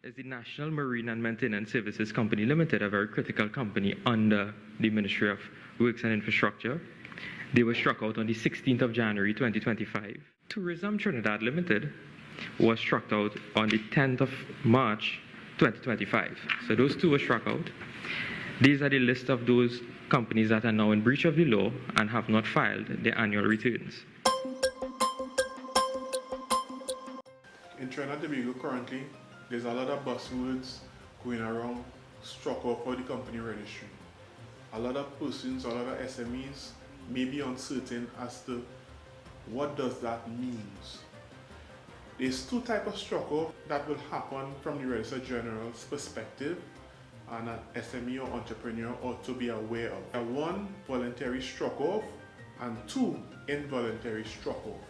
is the National Marine and Maintenance Services Company Limited, a very critical company under the Ministry of Works and Infrastructure. They were struck out on the 16th of January 2025. Tourism Trinidad Limited was struck out on the 10th of March 2025. So those two were struck out. These are the list of those companies that are now in breach of the law and have not filed their annual returns. In Trinidad and Tobago currently, there's a lot of buzzwords going around struck off for the company registry. A lot of persons, a lot of SMEs may be uncertain as to what does that means. There's two types of struck off that will happen from the Registrar General's perspective and an SME or entrepreneur ought to be aware of. One, voluntary struck off, and two, involuntary struck off.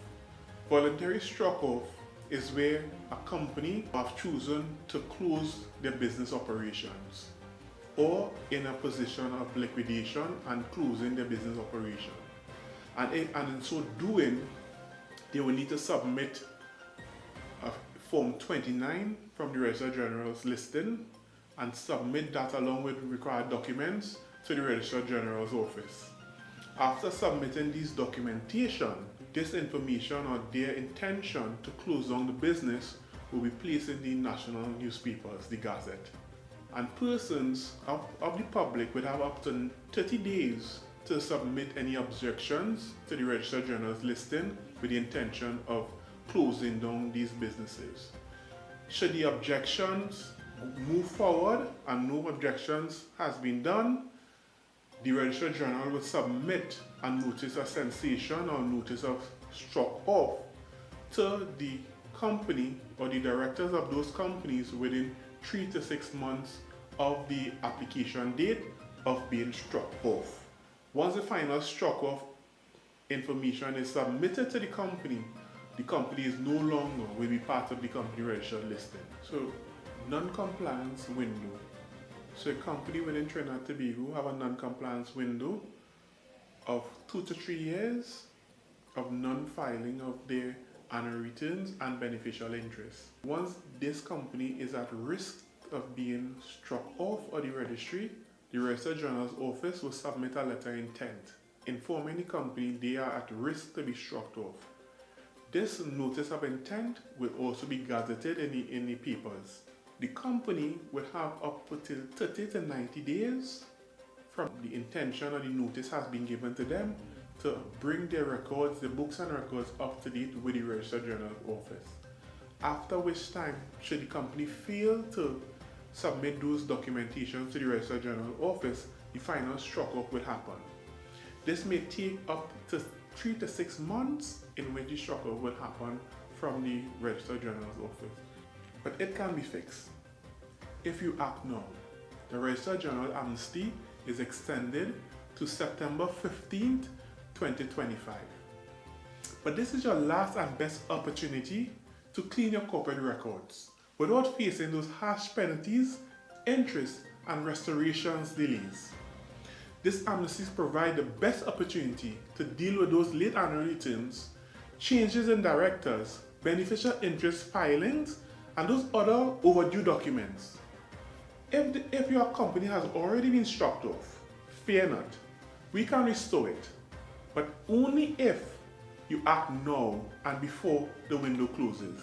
Voluntary struck off is where a company have chosen to close their business operations or in a position of liquidation and closing their business operation. And in so doing, they will need to submit a Form 29 from the Registrar General's listing and submit that along with required documents to the Registrar General's office. After submitting these documentation, this information or their intention to close down the business will be placed in the national newspapers, the Gazette. And persons of the public would have up to 30 days to submit any objections to the Registrar General's listing with the intention of closing down these businesses. Should the objections move forward and no objections has been done, the Registrar General will submit a notice of cessation or notice of struck off to the company or the directors of those companies within 3 to 6 months of the application date of being struck off. Once the final struck off information is submitted to the company is no longer will be part of the company registered listing. So, non-compliance window. So a company within Trinidad and Tobago have a non-compliance window of 2 to 3 years of non-filing of their annual returns and beneficial interest. Once this company is at risk of being struck off of the registry, the Registrar General's office will submit a letter of intent informing the company they are at risk to be struck off. This notice of intent will also be gazetted in the papers. The company will have up to 30 to 90 days from the intention or the notice has been given to them to bring their records, the books and records up to date with the Registrar General's office. After which time, should the company fail to submit those documentations to the Registrar General's office, the final struck off will happen. This may take up to 3 to 6 months in which the struck off will happen from the Registrar General's office. But it can be fixed if you act now. The Registrar General Amnesty is extended to September 15th, 2025. But this is your last and best opportunity to clean your corporate records without facing those harsh penalties, interest, and restorations delays. This amnesty provides the best opportunity to deal with those late annual returns, changes in directors, beneficial interest filings, and those other overdue documents. If your company has already been struck off, fear not, we can restore it, but only if you act now and before the window closes.